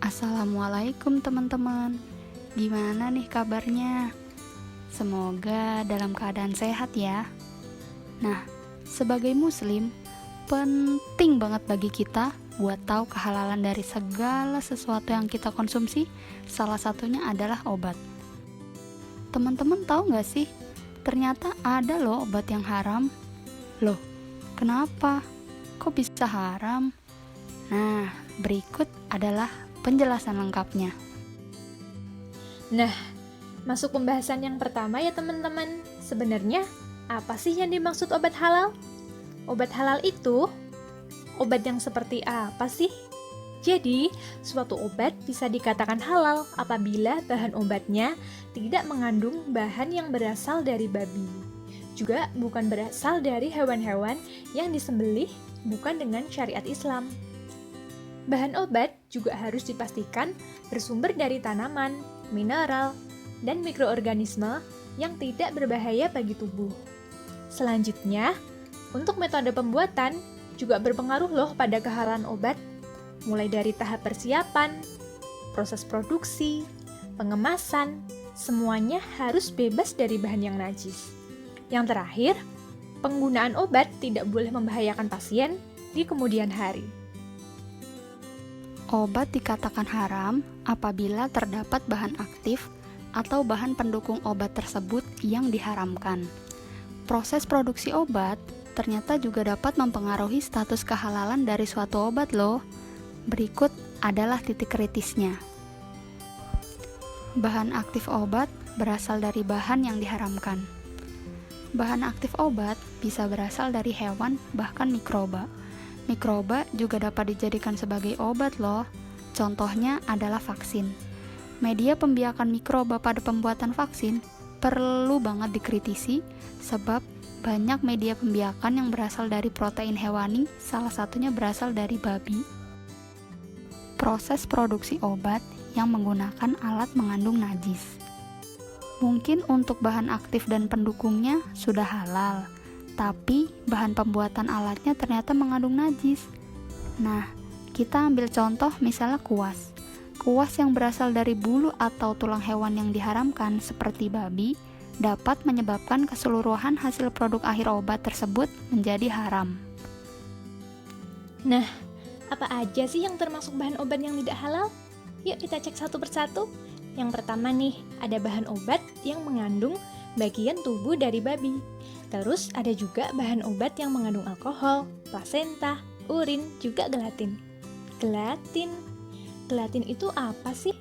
Assalamualaikum teman-teman. Gimana nih kabarnya? Semoga dalam keadaan sehat ya. Nah, sebagai muslim, penting banget bagi kita buat tahu kehalalan dari segala sesuatu yang kita konsumsi. Salah satunya adalah obat. Teman-teman tahu gak sih? Ternyata ada loh obat yang haram. Loh, kenapa? Kok bisa haram? Nah, berikut adalah penjelasan lengkapnya. Nah, masuk pembahasan yang pertama ya teman-teman. Sebenarnya, apa sih yang dimaksud obat halal? Obat halal itu, obat yang seperti apa sih? Jadi, suatu obat bisa dikatakan halal apabila bahan obatnya tidak mengandung bahan yang berasal dari babi. Juga bukan berasal dari hewan-hewan yang disembelih bukan dengan syariat Islam. Bahan obat juga harus dipastikan bersumber dari tanaman, mineral, dan mikroorganisme yang tidak berbahaya bagi tubuh. Selanjutnya, untuk metode pembuatan juga berpengaruh loh pada kehalalan obat, mulai dari tahap persiapan, proses produksi, pengemasan, semuanya harus bebas dari bahan yang najis. Yang terakhir, penggunaan obat tidak boleh membahayakan pasien di kemudian hari. Obat dikatakan haram apabila terdapat bahan aktif atau bahan pendukung obat tersebut yang diharamkan. Proses produksi obat ternyata juga dapat mempengaruhi status kehalalan dari suatu obat loh. Berikut adalah titik kritisnya. Bahan aktif obat berasal dari bahan yang diharamkan. Bahan aktif obat bisa berasal dari hewan bahkan mikroba. Mikroba juga dapat dijadikan sebagai obat loh. Contohnya adalah vaksin. Media pembiakan mikroba pada pembuatan vaksin perlu banget dikritisi sebab banyak media pembiakan yang berasal dari protein hewani, salah satunya berasal dari babi. Proses produksi obat yang menggunakan alat mengandung najis. Mungkin untuk bahan aktif dan pendukungnya sudah halal, tapi bahan pembuatan alatnya ternyata mengandung najis. Nah, kita ambil contoh misalnya kuas. Kuas yang berasal dari bulu atau tulang hewan yang diharamkan seperti babi dapat menyebabkan keseluruhan hasil produk akhir obat tersebut menjadi haram. Nah, apa aja sih yang termasuk bahan obat yang tidak halal? Yuk kita cek satu persatu. Yang pertama nih, ada bahan obat yang mengandung bagian tubuh dari babi. Terus ada juga bahan obat yang mengandung alkohol, plasenta, urin, juga gelatin. Gelatin itu apa sih?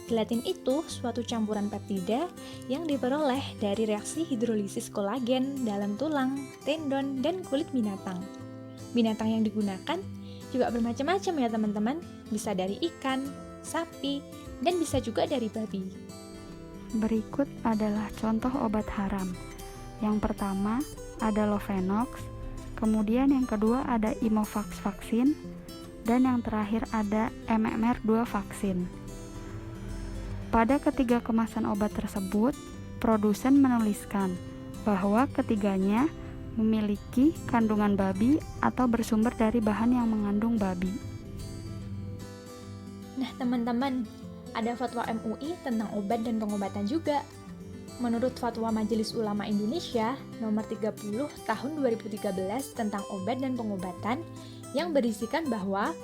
Gelatin itu suatu campuran peptida yang diperoleh dari reaksi hidrolisis kolagen dalam tulang, tendon, dan kulit binatang. Binatang yang digunakan juga bermacam-macam ya teman-teman. Bisa dari ikan, sapi, dan bisa juga dari babi. Berikut adalah contoh obat haram. Yang pertama ada Lovenox, kemudian yang kedua ada Imovax vaksin, dan yang terakhir ada MMR2 vaksin. Pada ketiga kemasan obat tersebut, produsen menuliskan bahwa ketiganya memiliki kandungan babi atau bersumber dari bahan yang mengandung babi. Nah teman-teman, ada fatwa MUI tentang obat dan pengobatan juga. Menurut Fatwa Majelis Ulama Indonesia nomor 30 tahun 2013 tentang obat dan pengobatan yang berisikan bahwa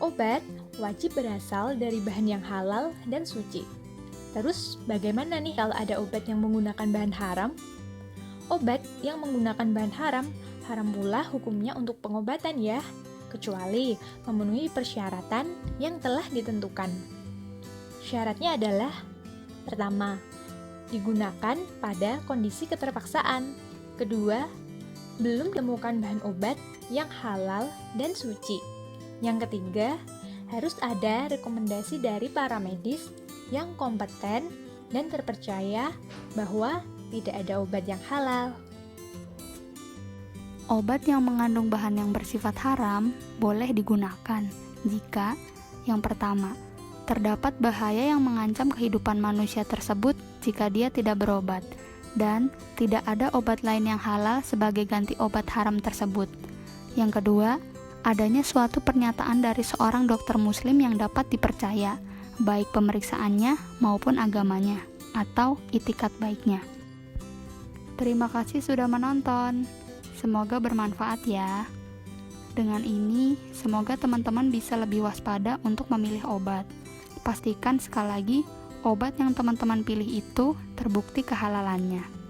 obat wajib berasal dari bahan yang halal dan suci. Terus bagaimana nih kalau ada obat yang menggunakan bahan haram? Obat yang menggunakan bahan haram, haram pula hukumnya untuk pengobatan ya, kecuali memenuhi persyaratan yang telah ditentukan. Syaratnya adalah: pertama, digunakan pada kondisi keterpaksaan. Kedua, belum ditemukan bahan obat yang halal dan suci. Yang ketiga, harus ada rekomendasi dari para medis yang kompeten dan terpercaya bahwa tidak ada obat yang halal. Obat yang mengandung bahan yang bersifat haram boleh digunakan jika yang pertama, terdapat bahaya yang mengancam kehidupan manusia tersebut jika dia tidak berobat, dan tidak ada obat lain yang halal sebagai ganti obat haram tersebut. Yang kedua, adanya suatu pernyataan dari seorang dokter muslim yang dapat dipercaya, baik pemeriksaannya maupun agamanya, atau itikat baiknya. Terima kasih sudah menonton. Semoga bermanfaat ya. Dengan ini, semoga teman-teman bisa lebih waspada untuk memilih obat. Pastikan sekali lagi, obat yang teman-teman pilih itu terbukti kehalalannya.